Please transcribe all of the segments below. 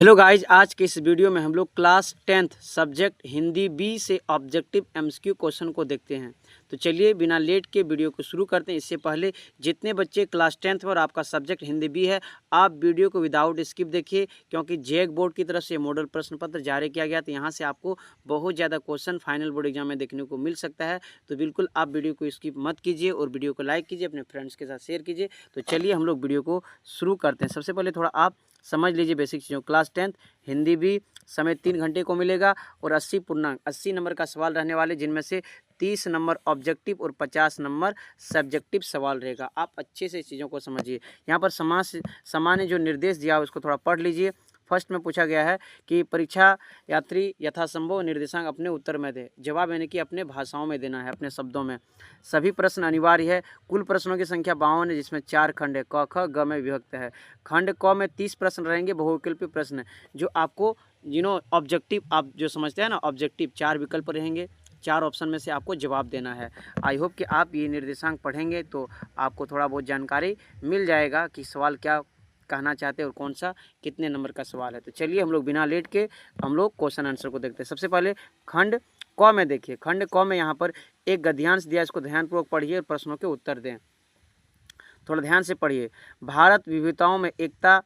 Hello guys, आज के इस वीडियो में हम लोग class 10th subject Hindi B से ऑब्जेक्टिव एमसीक्यू क्वेश्चन को देखते हैं। तो चलिए बिना लेट के वीडियो को शुरू करते हैं। इससे पहले जितने बच्चे क्लास 10th में और आपका सब्जेक्ट हिंदी बी है, आप वीडियो को विदाउट स्किप देखिए, क्योंकि जेक बोर्ड की तरफ से मॉडल प्रश्न पत्र जारी किया गया। तो यहाँ से आपको बहुत ज़्यादा क्वेश्चन फाइनल बोर्ड एग्जाम में देखने को मिल सकता है। तो बिल्कुल आप वीडियो को स्किप मत कीजिए और वीडियो को लाइक कीजिए, अपने फ्रेंड्स के साथ शेयर कीजिए। तो चलिए हम लोग वीडियो को शुरू करते हैं। सबसे पहले थोड़ा आप समझ लीजिए बेसिक चीज़ों। क्लास 10th हिंदी भी समय 3 घंटे को मिलेगा और 80 नंबर का सवाल रहने वाले, जिनमें से 30 नंबर ऑब्जेक्टिव और 50 नंबर सब्जेक्टिव सवाल रहेगा। आप अच्छे से चीज़ों को समझिए। यहाँ पर सामान्य जो निर्देश दिया है उसको थोड़ा पढ़ लीजिए। फर्स्ट में पूछा गया है कि परीक्षा यात्री यथासंभव निर्देशांक अपने उत्तर में दे। जवाब यानी कि अपने भाषाओं में देना है, अपने शब्दों में। सभी प्रश्न अनिवार्य है। कुल प्रश्नों की संख्या 52 है, जिसमें 4 खंड है। क ख ग में विभक्त है। खंड क में 30 प्रश्न रहेंगे, बहुविकल्पीय प्रश्न जो आपको ऑब्जेक्टिव, आप जो समझते हैं ना ऑब्जेक्टिव, 4 विकल्प रहेंगे, 4 ऑप्शन में से आपको जवाब देना है। आई होप कि आप ये निर्देशांक पढ़ेंगे तो आपको थोड़ा बहुत जानकारी मिल जाएगा कि सवाल क्या कहना चाहते हैं और कौन सा कितने नंबर का सवाल है। तो चलिए हम लोग बिना लेट के हम लोग क्वेश्चन आंसर को देखते हैं। सबसे पहले खंड क में देखिए। खंड क में यहाँ पर एक गद्यांश दिया, इसको ध्यानपूर्वक पढ़िए और प्रश्नों के उत्तर दें। थोड़ा ध्यान से पढ़िए। भारत विविधताओं में एकता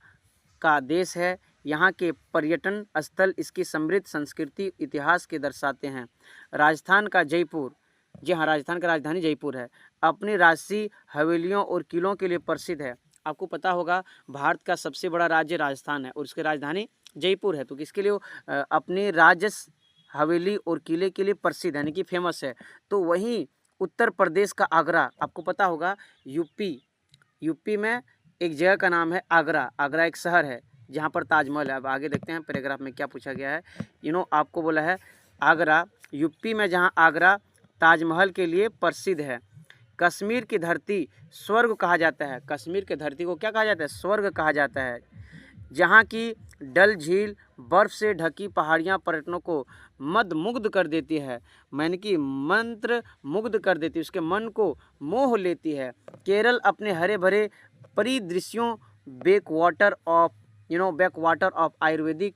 का देश है। यहाँ के पर्यटन स्थल इसकी समृद्ध संस्कृति इतिहास के दर्शाते हैं। राजस्थान का जयपुर, जी हाँ, राजस्थान का राजधानी जयपुर है, अपनी राजसी हवेलियों और किलों के लिए प्रसिद्ध है। आपको पता होगा भारत का सबसे बड़ा राज्य राजस्थान है और उसकी राजधानी जयपुर है। तो किसके लिए अपनी राजस हवेली और किले के लिए प्रसिद्ध है, यानी कि फेमस है। तो वहीं उत्तर प्रदेश का आगरा, आपको पता होगा यूपी में एक जगह का नाम है आगरा। आगरा एक शहर है जहाँ पर ताजमहल है। अब आगे देखते हैं पैराग्राफ में क्या पूछा गया है। आपको बोला है आगरा, यूपी में जहाँ आगरा ताजमहल के लिए प्रसिद्ध है। कश्मीर की धरती स्वर्ग कहा जाता है। कश्मीर की धरती को क्या कहा जाता है? स्वर्ग कहा जाता है। जहाँ की डल झील बर्फ से ढकी पहाड़ियाँ पर्यटनों को मंत्रमुग्ध कर देती है, यानी कि मंत्र मुग्ध कर देती है, उसके मन को मोह लेती है। केरल अपने हरे भरे परिदृश्यों, बैकवाटर ऑफ आयुर्वेदिक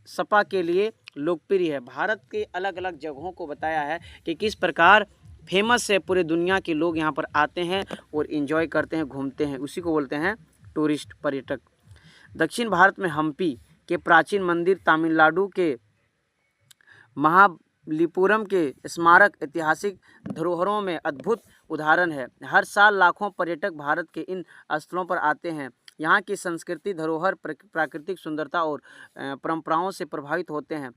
सपा के लिए लोकप्रिय है। भारत के अलग अलग जगहों को बताया है कि किस प्रकार फेमस है, पूरे दुनिया के लोग यहाँ पर आते हैं और एंजॉय करते हैं, घूमते हैं, उसी को बोलते हैं टूरिस्ट, पर्यटक। दक्षिण भारत में हम्पी के प्राचीन मंदिर, तमिलनाडु के महाबलीपुरम के स्मारक ऐतिहासिक धरोहरों में अद्भुत उदाहरण है। हर साल लाखों पर्यटक भारत के इन स्थलों पर आते हैं। यहाँ की संस्कृति, धरोहर, प्राकृतिक सुंदरता और परंपराओं से प्रभावित होते हैं।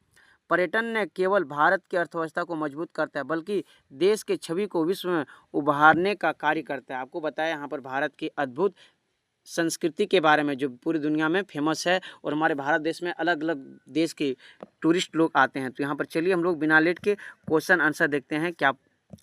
पर्यटन ने केवल भारत की अर्थव्यवस्था को मजबूत करता है, बल्कि देश के छवि को विश्व में उभारने का कार्य करता है। आपको बताया यहाँ पर भारत की अद्भुत संस्कृति के बारे में, जो पूरी दुनिया में फेमस है और हमारे भारत देश में अलग अलग देश के टूरिस्ट लोग आते हैं। तो यहाँ पर चलिए हम लोग बिना लेट के क्वेश्चन आंसर देखते हैं क्या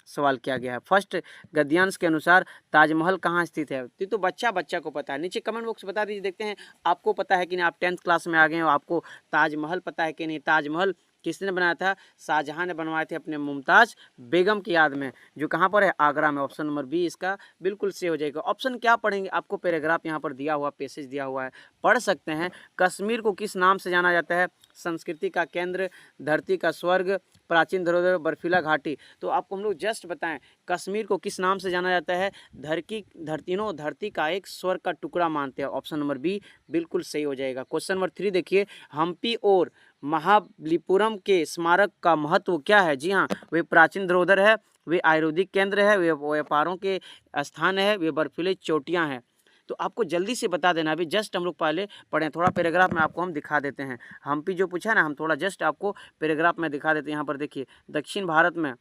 सवाल किया गया है। फर्स्ट, गद्यांश के अनुसार ताजमहल कहाँ स्थित है? तो बच्चा को पता है, नीचे कमेंट बॉक्स बता दीजिए। देखते हैं आपको पता है कि नहीं। आप 10th क्लास में आ गए हो, आपको ताजमहल पता है कि नहीं? ताजमहल किसने बनाया था? शाहजहां ने बनवाए थे अपने मुमताज़ बेगम की याद में, जो कहाँ पर है? आगरा में। ऑप्शन नंबर बी इसका बिल्कुल सही हो जाएगा। ऑप्शन क्या पढ़ेंगे? आपको पैराग्राफ यहाँ पर दिया हुआ, पैसेज दिया हुआ है, पढ़ सकते हैं। कश्मीर को किस नाम से जाना जाता है? संस्कृति का केंद्र, धरती का स्वर्ग, प्राचीन धरोहर, बर्फीला घाटी। तो आपको हम लोग जस्ट बताएं, कश्मीर को किस नाम से जाना जाता है? धरती का एक स्वर्ग का टुकड़ा मानते हैं। ऑप्शन नंबर बी बिल्कुल सही हो जाएगा। क्वेश्चन नंबर 3 देखिए। हम्पी और महाबलीपुरम के स्मारक का महत्व क्या है? जी हाँ, वे प्राचीन धरोहर है, वे आयुर्वेदिक केंद्र है, वे व्यापारों के स्थान है, वे बर्फीली चोटियाँ हैं। तो आपको जल्दी से बता देना। अभी जस्ट हम लोग पहले पढ़ें, थोड़ा पैराग्राफ में आपको हम दिखा देते हैं। हम्पी जो पूछा ना, हम थोड़ा जस्ट आपको पैराग्राफ में दिखा देते हैं। यहाँ पर देखिए, दक्षिण भारत में,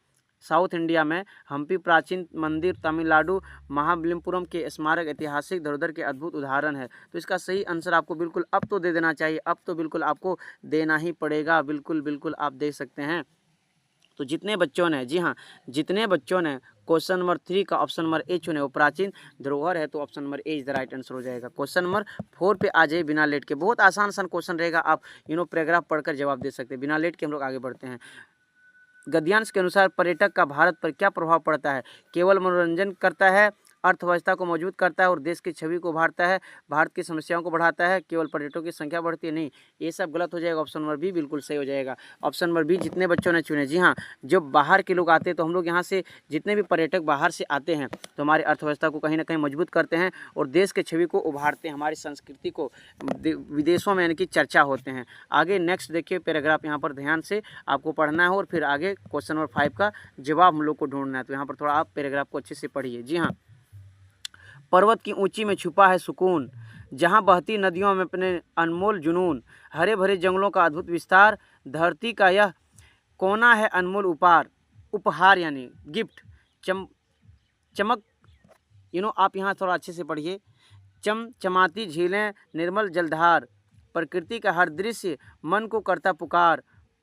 साउथ इंडिया में हम्पी प्राचीन मंदिर, तमिलनाडु महाबलीपुरम के स्मारक ऐतिहासिक धरोहर के अद्भुत उदाहरण है। तो इसका सही आंसर आपको बिल्कुल अब तो दे देना चाहिए। अब तो बिल्कुल आपको देना ही पड़ेगा। बिल्कुल आप दे सकते हैं। तो जितने बच्चों ने, जी हाँ, जितने बच्चों ने क्वेश्चन नंबर 3 का ऑप्शन नंबर ए चुने, वो प्राचीन धरोहर है, तो option number A is the right answer हो जाएगा। क्वेश्चन नंबर 4 पे आ जाइए बिना लेट के। बहुत आसान क्वेश्चन रहेगा, आप पैराग्राफ पढ़कर जवाब दे सकते हैं। बिना लेट के हम लोग आगे बढ़ते हैं। गद्यांश के अनुसार पर्यटक का भारत पर क्या प्रभाव पड़ता है? केवल मनोरंजन करता है, अर्थव्यवस्था को मजबूत करता है और देश की छवि को उभारता है, भारत की समस्याओं को बढ़ाता है, केवल पर्यटकों की संख्या बढ़ती है, नहीं, ये सब गलत हो जाएगा। ऑप्शन नंबर बी बिल्कुल सही हो जाएगा। ऑप्शन नंबर बी जितने बच्चों ने चुने, जी हाँ, जो बाहर के लोग आते हैं तो हम लोग यहाँ से जितने भी पर्यटक बाहर से आते हैं तो हमारी अर्थव्यवस्था को कहीं ना कहीं मजबूत करते हैं और देश की छवि को उभारते हैं, हमारी संस्कृति को विदेशों में यानी कि चर्चा होते हैं। आगे नेक्स्ट देखिए पैराग्राफ, यहाँ पर ध्यान से आपको पढ़ना है और फिर आगे क्वेश्चन नंबर 5 का जवाब हम लोग को ढूंढना है। तो यहाँ पर थोड़ा आप पैराग्राफ को अच्छे से पढ़िए। जी हाँ, पर्वत की ऊंची में छुपा है सुकून, जहाँ बहती नदियों में अपने अनमोल जुनून, हरे भरे जंगलों का अद्भुत विस्तार, धरती का यह कोना है अनमोल उपहार यानी गिफ्ट, चमक आप यहाँ थोड़ा अच्छे से पढ़िए। चमचमाती झीलें, निर्मल जलधार, प्रकृति का हर दृश्य मन को करता पुकार,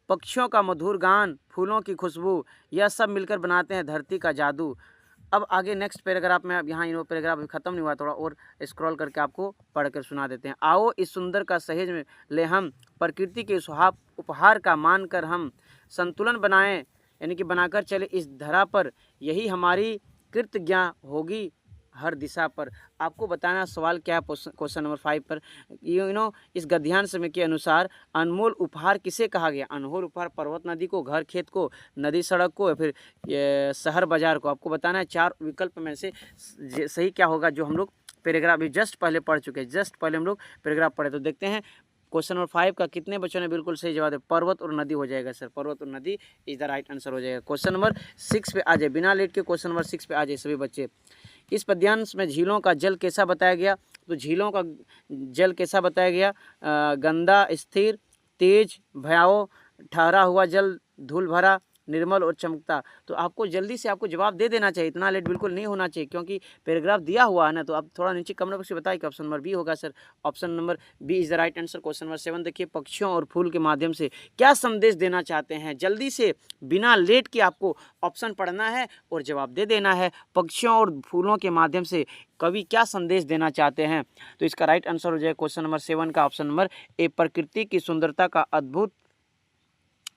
पक्षियों का मधुर गान, फूलों की खुशबू, यह सब मिलकर बनाते हैं धरती का जादू। अब आगे नेक्स्ट पैराग्राफ में, अब यहाँ पैराग्राफ ख़त्म नहीं हुआ, थोड़ा और स्क्रॉल करके आपको पढ़कर सुना देते हैं। आओ इस सुंदर का सहेज में ले हम, प्रकृति के सुहाव उपहार का मान कर हम संतुलन बनाएं, यानी कि बनाकर चले इस धरा पर, यही हमारी कृतज्ञता होगी हर दिशा पर। आपको बताना सवाल क्या है क्वेश्चन नंबर 5 पर। इस गद्यांश में के अनुसार अनमोल उपहार किसे कहा गया? अनमोल उपहार पर्वत नदी को, घर खेत को, नदी सड़क को, या फिर शहर बाजार को। आपको बताना है 4 विकल्प में से सही क्या होगा, जो हम लोग पैराग्राफ भी जस्ट पहले पढ़ चुके हैं, जस्ट पहले हम लोग पैराग्राफ पढ़े। तो देखते हैं क्वेश्चन नंबर 5 का कितने बच्चों ने बिल्कुल सही जवाब दिया। पर्वत और नदी हो जाएगा सर, पर्वत और नदी इज द राइट आंसर हो जाएगा। क्वेश्चन नंबर 6 पे आ जाए, बिना लेट के क्वेश्चन नंबर 6 पे आ जाए सभी बच्चे। इस पद्यांश में झीलों का जल कैसा बताया गया? तो झीलों का जल कैसा बताया गया? गंदा, स्थिर, तेज, भयावह, ठहरा हुआ जल, धूल भरा, निर्मल और चमकता। तो आपको जल्दी से आपको जवाब दे देना चाहिए, इतना लेट बिल्कुल नहीं होना चाहिए, क्योंकि पैराग्राफ दिया हुआ है ना। तो आप थोड़ा नीचे कमेंट बॉक्स में बताइए कि ऑप्शन नंबर बी होगा sir. Option number B is the right answer. Question number 7 देखिए, पक्षियों और फूल के माध्यम से क्या संदेश देना चाहते हैं? जल्दी से बिना लेट के आपको ऑप्शन पढ़ना है और जवाब दे देना है। पक्षियों और फूलों के माध्यम से कवि क्या संदेश देना चाहते हैं? तो इसका राइट आंसर हो जाएगा क्वेश्चन नंबर 7 का ऑप्शन नंबर ए, प्रकृति की सुंदरता का अद्भुत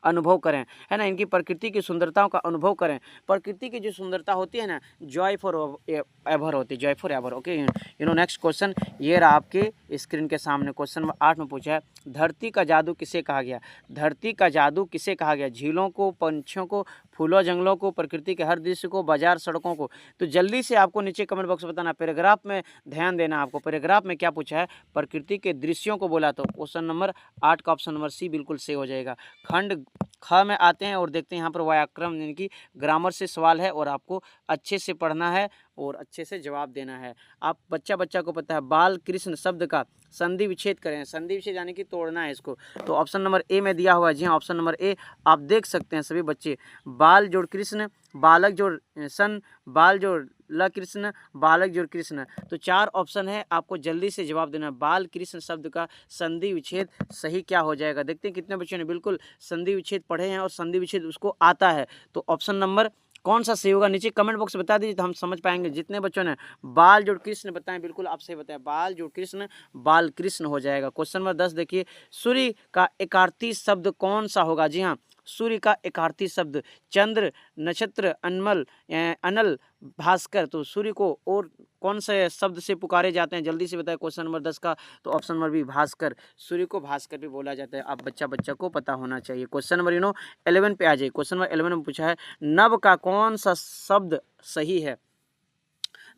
अनुभव करें, है ना। इनकी प्रकृति की सुंदरताओं का अनुभव करें। प्रकृति की जो सुंदरता होती है ना, जॉय फॉर एवर होती है, Joy for ever. Okay, next question ये रहा आपके स्क्रीन के सामने। क्वेश्चन नंबर 8 में पूछा है, धरती का जादू किसे कहा गया? धरती का जादू किसे कहा गया? झीलों को, पंछियों को, फूलों जंगलों को, प्रकृति के हर दृश्य को, बाजार सड़कों को। तो जल्दी से आपको नीचे कमेंट बॉक्स में बताना। पैराग्राफ में ध्यान देना आपको, पैराग्राफ में क्या पूछा है? प्रकृति के दृश्यों को बोला। तो क्वेश्चन नंबर 8 का ऑप्शन नंबर सी बिल्कुल सही हो जाएगा। खंड ख में आते हैं और देखते हैं यहाँ पर व्याकरण यानी कि ग्रामर से सवाल है और आपको अच्छे से पढ़ना है और अच्छे से जवाब देना है। आप बच्चा को पता है, बाल कृष्ण शब्द का संधि विच्छेद करें। संधि विच्छेद यानी कि तोड़ना है इसको। तो ऑप्शन नंबर ए में दिया हुआ है। जी हाँ, ऑप्शन नंबर ए आप देख सकते हैं सभी बच्चे। बाल जोड़ कृष्ण, बालक जोड़ सन, बाल जोड़ ल कृष्ण, बालक जोड़ कृष्ण। तो 4 ऑप्शन है, आपको जल्दी से जवाब देना। बाल कृष्ण शब्द का संधि विच्छेद सही क्या हो जाएगा? देखते हैं कितने बच्चों ने बिल्कुल संधि विच्छेद पढ़े हैं और संधि विच्छेद उसको आता है। तो ऑप्शन नंबर कौन सा सही होगा नीचे कमेंट बॉक्स में बता दीजिए, तो हम समझ पाएंगे। जितने बच्चों ने बाल जोड़ कृष्ण बताएं, बिल्कुल आप सही बताएं, बाल जोड़ कृष्ण, बाल कृष्ण हो जाएगा। क्वेश्चन नंबर 10 देखिए, सूर्य का एकार्थी शब्द कौन सा होगा? जी हाँ, सूर्य का एकार्थी शब्द चंद्र, नक्षत्र, अनल, भास्कर। तो सूर्य को और कौन से शब्द से पुकारे जाते हैं? जल्दी से बताएं क्वेश्चन नंबर 10 का। तो ऑप्शन नंबर बी भास्कर। सूर्य को भास्कर भी बोला जाता है। आप बच्चा को पता होना चाहिए। क्वेश्चन नंबर 11 पे आ जाइए। क्वेश्चन नंबर 11 में पूछा है, नभ का कौन सा शब्द सही है?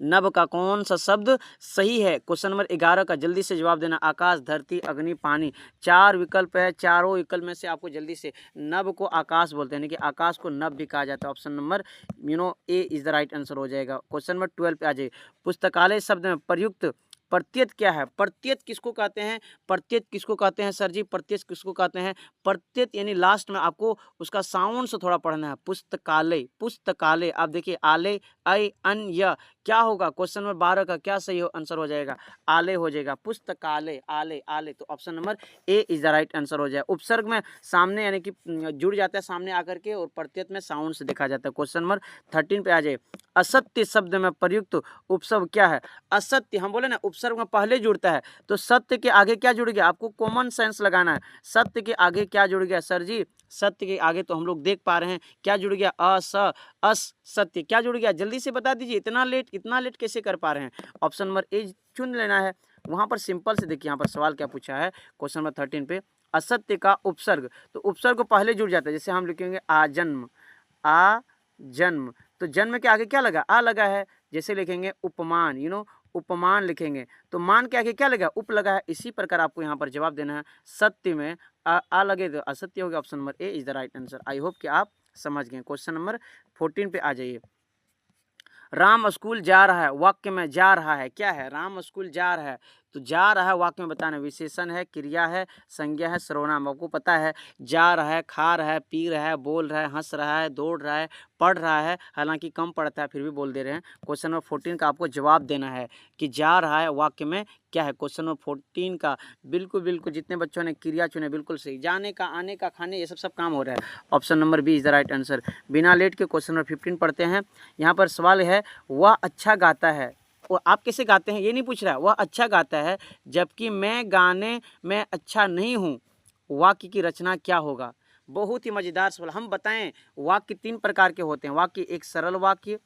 नभ का कौन सा शब्द सही है? क्वेश्चन नंबर 11 का जल्दी से जवाब देना। आकाश, धरती, अग्नि, पानी। 4 विकल्प है, चारों विकल्प में से आपको जल्दी से, नभ को आकाश बोलते हैं, यानी कि आकाश को नभ भी कहा जाता है। Option number A is the right answer हो जाएगा। क्वेश्चन नंबर 12 पे आ जाइए। पुस्तकालय शब्द में प्रयुक्त प्रत्यय क्या है? प्रत्यय किसको कहते हैं? प्रत्यय किसको कहते हैं सर जी? प्रत्यय किसको कहते हैं? प्रत्यय यानी लास्ट में आपको उसका साउंड से थोड़ा पढ़ना है। पुस्तकालय, पुस्तकालय। आप देखिए, आलय, अय, अन, य, क्या होगा? क्वेश्चन नंबर 12 का क्या सही आंसर हो जाएगा? आलय हो जाएगा। पुस्तकालय, आलय, आलय। तो option number A is the right answer हो जाएगा। उपसर्ग में सामने यानी कि जुड़ जाता है सामने आकर के, और प्रत्यय में साउंड से देखा जाता है। क्वेश्चन नंबर 13 पे आ जाए। असत्य शब्द में प्रयुक्त उपसर्ग क्या है? असत्य, हम बोले ना उपसर्ग में पहले जुड़ता है, तो सत्य के आगे क्या जुड़ गया? आपको कॉमन सेंस लगाना है। सत्य के आगे क्या जुड़ गया सर जी? सत्य के आगे तो हम लोग देख पा रहे हैं क्या जुड़ गया? अस, अस, सत्य क्या जुड़ गया? जल्दी से बता दीजिए, इतना लेट इतना लेट कैसे कर पा रहे हैं? ऑप्शन नंबर ए चुन लेना है। वहाँ पर सिंपल से देखिए यहाँ पर सवाल क्या पूछा है क्वेश्चन नंबर 13 पे, असत्य का उपसर्ग, तो उपसर्ग को पहले जुड़ जाता है, जैसे हम लिखेंगे आजन्म, आ जन्म, तो जन्म के आगे क्या लगा? आ लगा है। जैसे लिखेंगे उपमान, उपमान लिखेंगे तो मान के आगे क्या लगा? उप लगा है। इसी प्रकार आपको यहाँ पर जवाब देना है। सत्य में आ लगे तो असत्य हो गया। Option number A is the right answer. I hope कि आप समझ गए। क्वेश्चन नंबर 14 पे आ जाइए। राम स्कूल जा रहा है, वाक्य में जा रहा है क्या है? राम स्कूल जा रहा है, तो जा रहा है वाक्य में बताना विशेषण है, क्रिया है, संज्ञा है, सर्वनाम। आपको पता है जा रहा है, खा रहा है, पी रहा है, बोल रहा है, हंस रहा है, दौड़ रहा है, पढ़ रहा है, हालांकि कम पढ़ता है फिर भी बोल दे रहे हैं। क्वेश्चन नंबर 14 का आपको जवाब देना है कि जा रहा है वाक्य में क्या है। क्वेश्चन नंबर 14 का बिल्कुल जितने बच्चों ने क्रिया चुने बिल्कुल सही। जाने का, आने का, खाने, ये सब काम हो रहा है। Option number B is the right answer. बिना लेट के क्वेश्चन नंबर 15 पढ़ते हैं। यहाँ पर सवाल है वह अच्छा गाता है, वो आप कैसे गाते हैं ये नहीं पूछ रहा है, वह अच्छा गाता है जबकि मैं गाने में अच्छा नहीं हूँ, वाक्य की रचना क्या होगा? बहुत ही मजेदार सवाल। हम बताएं वाक्य 3 प्रकार के होते हैं। वाक्य एक सरल वाक्य,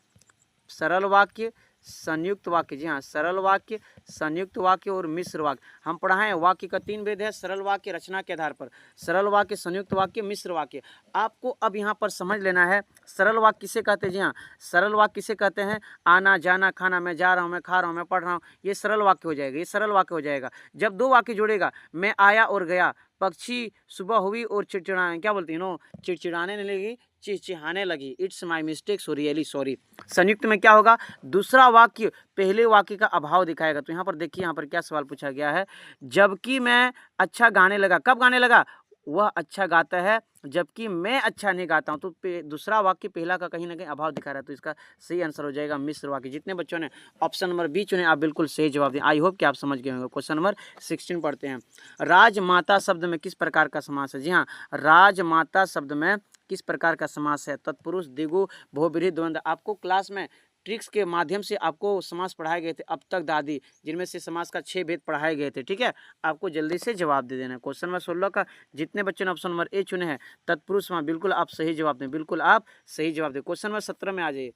संयुक्त वाक्य, जी हाँ, सरल वाक्य, संयुक्त वाक्य और मिश्र वाक्य। हम पढ़ाएं वाक्य का 3 भेद है। सरल वाक्य रचना के आधार पर, सरल वाक्य, संयुक्त वाक्य, मिश्र वाक्य। आपको अब यहाँ पर समझ लेना है सरल वाक्य किसे कहते हैं। जी हाँ, सरल वाक्य किसे कहते हैं? आना, जाना, खाना, मैं जा रहा हूँ, मैं खा रहा हूँ, मैं पढ़ रहा हूँ, ये सरल वाक्य हो जाएगा, ये सरल वाक्य हो जाएगा। जब 2 वाक्य जुड़ेगा, मैं आया और गया, पक्षी सुबह हुई और चिड़चिड़ाने, क्या बोलती है चिड़चिड़ाने नहीं लगी, चिचिहाने लगी, it's my mistake, so really sorry. संयुक्त में क्या होगा? दूसरा वाक्य पहले वाक्य का अभाव दिखाएगा। तो यहाँ पर देखिए, यहाँ पर क्या सवाल पूछा गया है, जबकि मैं अच्छा गाने लगा। कब गाने लगा? वह अच्छा गाता है जबकि मैं अच्छा नहीं गाता हूँ। तो दूसरा वाक्य पहला का कहीं ना कहीं अभाव दिखा रहा है। तो इसका सही आंसर हो जाएगा मिश्र वाक्य। जितने बच्चों ने ऑप्शन नंबर बी चुने आप बिल्कुल सही जवाब दें। आई होप कि आप समझ गए होंगे। क्वेश्चन नंबर 16 पढ़ते हैं। राजमाता शब्द में किस प्रकार का समास है? जी हाँ, राजमाता शब्द में किस प्रकार का समास है? तत्पुरुष, द्विगु, बहुब्रीहि, द्वंद्व। आपको क्लास में ट्रिक्स के माध्यम से आपको समास पढ़ाए गए थे, अब तक दादी, जिनमें से समास का 6 भेद पढ़ाए गए थे। ठीक है, आपको जल्दी से जवाब दे देना है। क्वेश्चन नंबर 16 का जितने बच्चों ने ऑप्शन नंबर ए चुने हैं तत्पुरुष, वहाँ बिल्कुल आप सही जवाब दें, बिल्कुल आप सही जवाब दें। क्वेश्चन नंबर 17 में आ जाइए।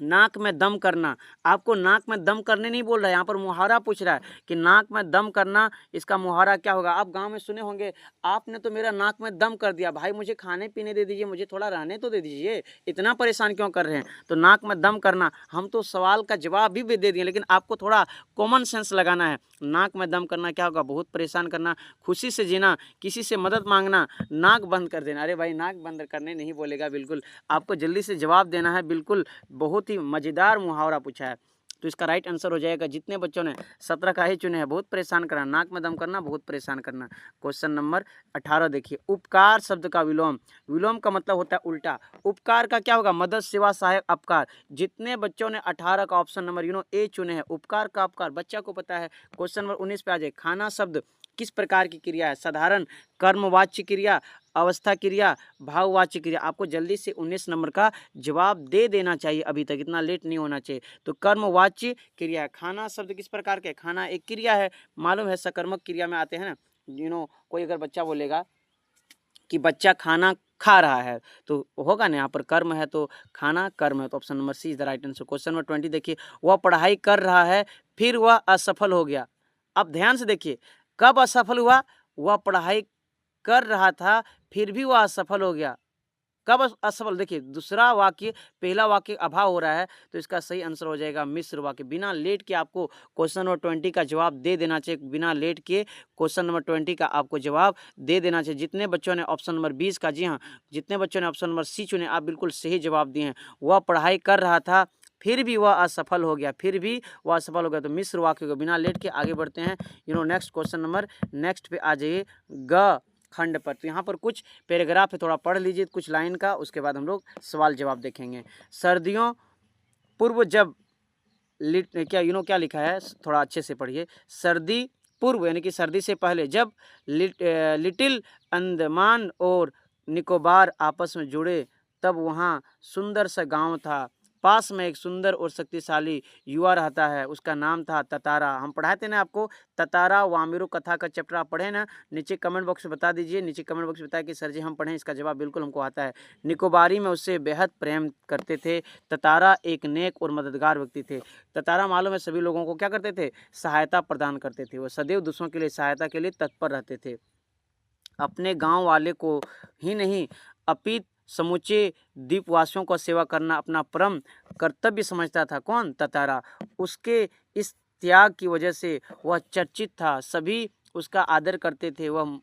नाक में दम करना, आपको नाक में दम करने नहीं बोल रहा है, यहाँ पर मुहावरा पूछ रहा है कि नाक में दम करना, इसका मुहावरा क्या होगा? आप गांव में सुने होंगे, आपने तो मेरा नाक में दम कर दिया, भाई मुझे खाने पीने दे दीजिए, मुझे थोड़ा रहने तो दे दीजिए, इतना परेशान क्यों कर रहे हैं? तो नाक में दम करना, हम तो सवाल का जवाब भी दे दिए, लेकिन आपको थोड़ा कॉमन सेंस लगाना है। नाक में दम करना क्या होगा? बहुत परेशान करना, खुशी से जीना, किसी से मदद मांगना, नाक बंद कर देना। अरे भाई, नाक बंद करने नहीं बोलेगा, बिल्कुल आपको जल्दी से जवाब देना है। बिल्कुल बहुत ही मजेदार मुहावरा पूछा है, तो इसका राइट आंसर हो जाएगा। जितने बच्चों ने 17 का ही चुने हैं, बहुत परेशान करना, नाक में दम करना, बहुत परेशान करना। क्वेश्चन नंबर 18 देखिए। उपकार शब्द का विलोम, विलोम का मतलब होता है उल्टा। उपकार का क्या होगा? मदद, सेवा, सहायक, अपकार। जितने बच्चों ने 18 का ऑप्शन नंबर ए चुने हैं, उपकार का अपकार बच्चा को पता है। क्वेश्चन नंबर 19 पे आ जाए। खाना शब्द किस प्रकार की क्रिया है? साधारण, कर्मवाच्य क्रिया, अवस्था क्रिया, भाववाच्य क्रिया। आपको जल्दी से 19 नंबर का जवाब दे देना चाहिए, अभी तक इतना लेट नहीं होना चाहिए। तो कर्मवाच्य क्रिया है। खाना शब्द किस प्रकार के? खाना एक क्रिया है, मालूम है, सकर्मक क्रिया में आते हैं ना। कोई अगर बच्चा बोलेगा कि बच्चा खाना खा रहा है, तो होगा ना, यहाँ पर कर्म है तो खाना कर्म है, तो option number C is the right answer. Question number 20 देखिए। वह पढ़ाई कर रहा है फिर वह असफल हो गया। अब ध्यान से देखिए, कब असफल हुआ? वह पढ़ाई कर रहा था फिर भी वह असफल हो गया। कब असफल? देखिए, दूसरा वाक्य पहला वाक्य अभाव हो रहा है, तो इसका सही आंसर हो जाएगा मिश्र वाक्य। बिना लेट के आपको क्वेश्चन नंबर 20 का जवाब दे देना चाहिए। बिना लेट के क्वेश्चन नंबर 20 का आपको जवाब दे देना चाहिए। जितने बच्चों ने ऑप्शन नंबर 20 का, जी हाँ, जितने बच्चों ने ऑप्शन नंबर सी चुने, आप बिल्कुल सही जवाब दिए हैं। वह पढ़ाई कर रहा था फिर भी वह असफल हो गया, फिर भी वह असफल हो गया, तो मिश्र वाक्य को बिना लेट के आगे बढ़ते हैं। नेक्स्ट क्वेश्चन नंबर नेक्स्ट पे आ जाइए, ग खंड पर। तो यहाँ पर कुछ पैराग्राफ है, थोड़ा पढ़ लीजिए कुछ लाइन का, उसके बाद हम लोग सवाल जवाब देखेंगे। सर्दियों पूर्व जब क्या लिखा है, थोड़ा अच्छे से पढ़िए। सर्दी पूर्व यानी कि सर्दी से पहले, जब लिटिल अंडमान और निकोबार आपस में जुड़े, तब वहाँ सुंदर सा गांव था। पास में एक सुंदर और शक्तिशाली युवा रहता है, उसका नाम था ततारा। हम पढ़ाए थे ना आपको ततारा वामिरो कथा का चैप्टर, आप पढ़े ना? नीचे कमेंट बॉक्स में बता दीजिए, नीचे कमेंट बॉक्स में बताया कि सर जी हम पढ़ें, इसका जवाब बिल्कुल हमको आता है। निकोबारी में उससे बेहद प्रेम करते थे। ततारा एक नेक और मददगार व्यक्ति थे। ततारा मालूम है सभी लोगों को क्या करते थे? सहायता प्रदान करते थे। वो सदैव दूसरों के लिए सहायता के लिए तत्पर रहते थे। अपने गांव वाले को ही नहीं अपित समूचे द्वीपवासियों को सेवा करना अपना परम कर्तव्य समझता था। कौन? ततारा। उसके इस त्याग की वजह से वह चर्चित था। सभी उसका आदर करते थे। वह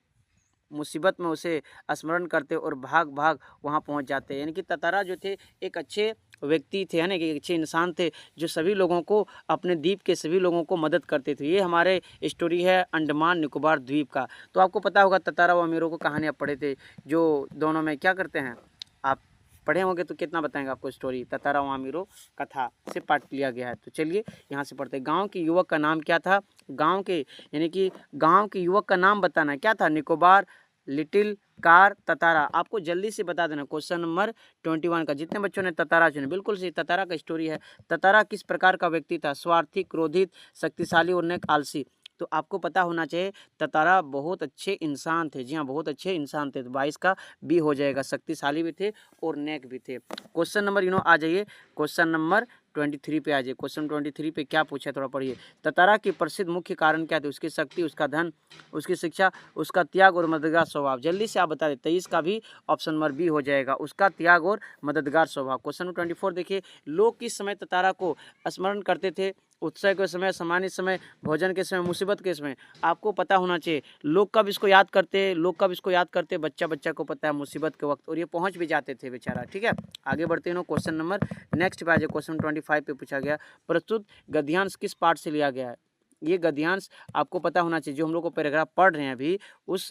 मुसीबत में उसे स्मरण करते और भाग भाग वहाँ पहुँच जाते। यानी कि ततारा जो थे एक अच्छे व्यक्ति थे, है ना, कि एक अच्छे इंसान थे जो सभी लोगों को, अपने द्वीप के सभी लोगों को मदद करते थे। ये हमारे स्टोरी है अंडमान निकोबार द्वीप का। तो आपको पता होगा ततारा व अमीरों को कहानी आप पढ़े थे, जो दोनों में क्या करते हैं, आप पढ़े होंगे तो कितना बताएंगे आपको स्टोरी। ततारा व अमीरों कथा से पाठ लिया गया है। तो चलिए यहाँ से पढ़ते हैं। गाँव के युवक का नाम क्या था? गाँव के यानी कि गाँव के युवक का नाम बताना क्या था? Nicobar, little, car, Tatara. आपको जल्दी से बता देना क्वेश्चन नंबर 21 का। जितने बच्चों ने ततारा चुने बिल्कुल सही। ततारा का स्टोरी है। ततारा किस प्रकार का व्यक्ति था? स्वार्थी, क्रोधित, शक्तिशाली और नेक, आलसी। तो आपको पता होना चाहिए ततारा बहुत अच्छे इंसान थे। जी हाँ, बहुत अच्छे इंसान थे। तो 22 का बी हो जाएगा। शक्तिशाली भी थे और नेक भी थे। क्वेश्चन नंबर आ जाइए, क्वेश्चन नंबर 23 पे आ जाइए। क्वेश्चन 23 पे क्या पूछा है थोड़ा पढ़िए। ततारा की प्रसिद्ध मुख्य कारण क्या थे? उसकी शक्ति, उसका धन, उसकी शिक्षा, उसका त्याग और मददगार स्वभाव। जल्दी से आप बता दें। 23 का भी ऑप्शन नंबर बी हो जाएगा, उसका त्याग और मददगार स्वभाव। क्वेश्चन नंबर 24 देखिए। लोग किस समय ततारा को स्मरण करते थे? उत्सव के समय, सामान्य समय, भोजन के समय, मुसीबत के समय। आपको पता होना चाहिए लोग कब इसको याद करते, लोग कब इसको याद करते। बच्चा को पता है मुसीबत के वक्त, और ये पहुंच भी जाते थे बेचारा। ठीक है, आगे बढ़ते हैं। क्वेश्चन नंबर नेक्स्ट पे आ जाए। क्वेश्चन 25 पे पूछा गया, प्रस्तुत गद्यांश किस पाठ से लिया गया है? ये गद्यांश आपको पता होना चाहिए। जो हम लोग को पैराग्राफ पढ़ रहे हैं अभी, उस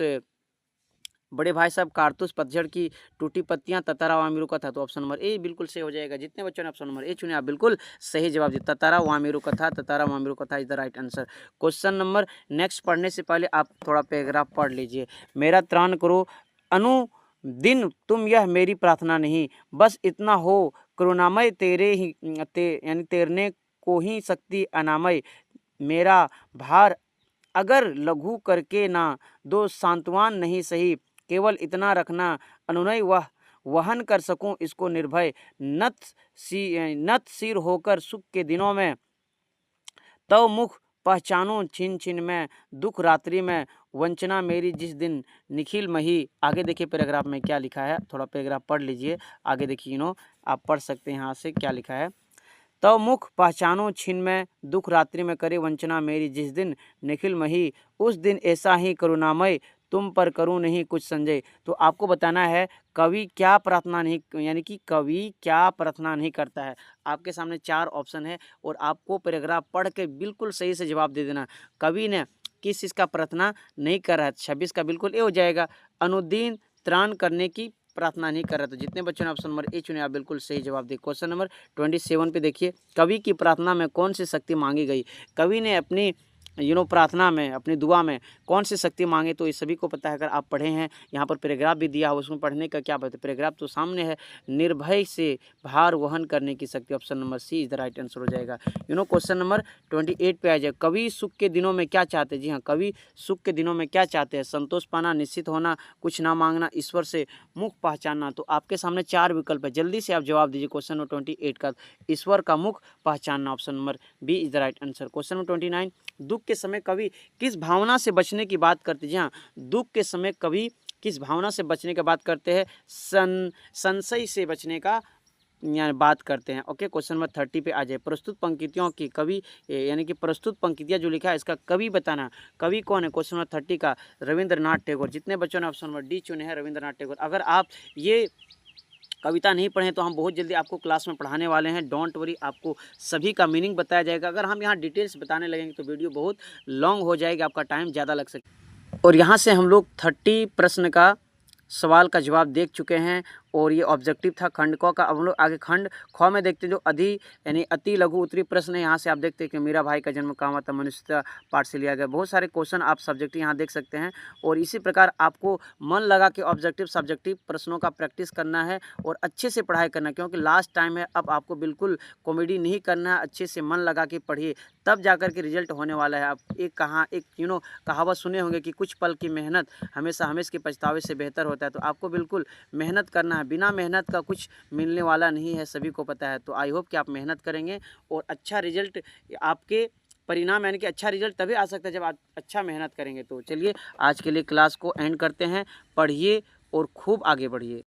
बड़े भाई साहब कारतूस, पतझड़ की टूटी पत्तियां, ततारा वामिरू कथा। तो ऑप्शन नंबर ए बिल्कुल सही हो जाएगा। जितने बच्चों ने ऑप्शन नंबर ए चुने आप बिल्कुल सही जवाब दिए। ततारा वामिरू कथा, ततारा वामिरू कथा is the right answer. Question number next पढ़ने से पहले आप थोड़ा पैराग्राफ पढ़ लीजिए। मेरा त्राण करो अनुदिन तुम, यह मेरी प्रार्थना नहीं, बस इतना हो करुणामय, तेरे ही यानी तेरने को ही शक्ति अनामय। मेरा भार अगर लघु करके ना दो, सांत्वना नहीं सही, केवल इतना रखना अनुनय वह वहन कर सकूं इसको निर्भय। नत सिर होकर सुख के दिनों में, तव मुख पहचानूं छिन छिन में, दुख रात्रि में, वंचना मेरी जिस दिन निखिल मही। आगे देखिए पैराग्राफ में क्या लिखा है, थोड़ा पैराग्राफ पढ़ लीजिए। आगे देखिए आप पढ़ सकते हैं यहाँ से क्या लिखा है। तव मुख पहचानो छिन में, दुख रात्रि में करे वंचना मेरी जिस दिन निखिल मही, उस दिन ऐसा ही करुणामय, तुम पर करूं नहीं कुछ संजय। तो आपको बताना है कवि क्या प्रार्थना नहीं, यानी कि कवि क्या प्रार्थना नहीं करता है। आपके सामने 4 ऑप्शन है और आपको पैराग्राफ पढ़ के बिल्कुल सही से जवाब दे देना। कवि ने किस चीज़ का प्रार्थना नहीं कर रहा है? 26 का बिल्कुल ए हो जाएगा, अनुदिन त्राण करने की प्रार्थना नहीं कर रहा। तो जितने बच्चों ने ऑप्शन नंबर ए चुने आप बिल्कुल सही जवाब दिए। क्वेश्चन नंबर 27 पे देखिए, कवि की प्रार्थना में कौन सी शक्ति मांगी गई? कवि ने अपनी प्रार्थना में, अपनी दुआ में कौन सी शक्ति मांगे? तो ये सभी को पता है, अगर आप पढ़े हैं। यहाँ पर पैराग्राफ भी दिया है, उसमें पढ़ने का क्या बात है, पैराग्राफ तो सामने है। निर्भय से भार वहन करने की शक्ति, option number C is the right answer हो जाएगा। क्वेश्चन नंबर 28 पे आ जाए। कवि सुख के दिनों में क्या चाहते हैं? जी हाँ, कवि सुख के दिनों में क्या चाहते हैं? संतोष पाना, निश्चित होना, कुछ ना मांगना, ईश्वर से मुख पहचानना। तो आपके सामने 4 विकल्प है, जल्दी से आप जवाब दीजिए। क्वेश्चन नंबर 28 का ईश्वर का मुख पहचानना, option number B is the right answer. Question number 29, दुख के समय कवि किस भावना से बचने की बात करते हैं? जी हाँ, दुख के समय कवि किस भावना से बचने की बात करते हैं? संशय से बचने का बात करते हैं। ओके, क्वेश्चन नंबर 30 पे आ जाए। प्रस्तुत पंक्तियों की कवि, यानी कि प्रस्तुत पंक्तियां जो लिखा है इसका कवि बताना। कवि कौन है? क्वेश्चन नंबर 30 का रविंद्रनाथ टैगोर। जितने बच्चों ने ऑप्शन नंबर डी चुने हैं रविंद्रनाथ टैगोर। अगर आप ये कविता नहीं पढ़ें तो हम बहुत जल्दी आपको क्लास में पढ़ाने वाले हैं, डोंट वरी। आपको सभी का मीनिंग बताया जाएगा। अगर हम यहाँ डिटेल्स बताने लगेंगे तो वीडियो बहुत लॉन्ग हो जाएगी, आपका टाइम ज़्यादा लग सकता है। और यहाँ से हम लोग 30 प्रश्न का सवाल का जवाब देख चुके हैं और ये ऑब्जेक्टिव था खंड क का। अब हम लोग आगे खंड ख में देखते हैं जो यानी अति लघु उत्तरीय प्रश्न है। यहाँ से आप देखते हैं कि मीरा भाई का जन्म कहाँ हुआ था, मनुष्यता पाठ से लिया गया। बहुत सारे क्वेश्चन आप सब्जेक्टिव यहाँ देख सकते हैं। और इसी प्रकार आपको मन लगा के ऑब्जेक्टिव सब्जेक्टिव प्रश्नों का प्रैक्टिस करना है और अच्छे से पढ़ाई करना है, क्योंकि लास्ट टाइम है। अब आपको बिल्कुल कॉमेडी नहीं करना है, अच्छे से मन लगा के पढ़िए, तब जाकर के रिजल्ट होने वाला है। आप एक कहावत सुने होंगे कि कुछ पल की मेहनत हमेशा के पछतावे से बेहतर होता है। तो आपको बिल्कुल मेहनत करना है, बिना मेहनत का कुछ मिलने वाला नहीं है, सभी को पता है। तो आई होप कि आप मेहनत करेंगे और अच्छा रिजल्ट आपके परिणाम यानी कि अच्छा रिजल्ट तभी आ सकता है जब आप अच्छा मेहनत करेंगे। तो चलिए आज के लिए क्लास को एंड करते हैं। पढ़िए और खूब आगे बढ़िए।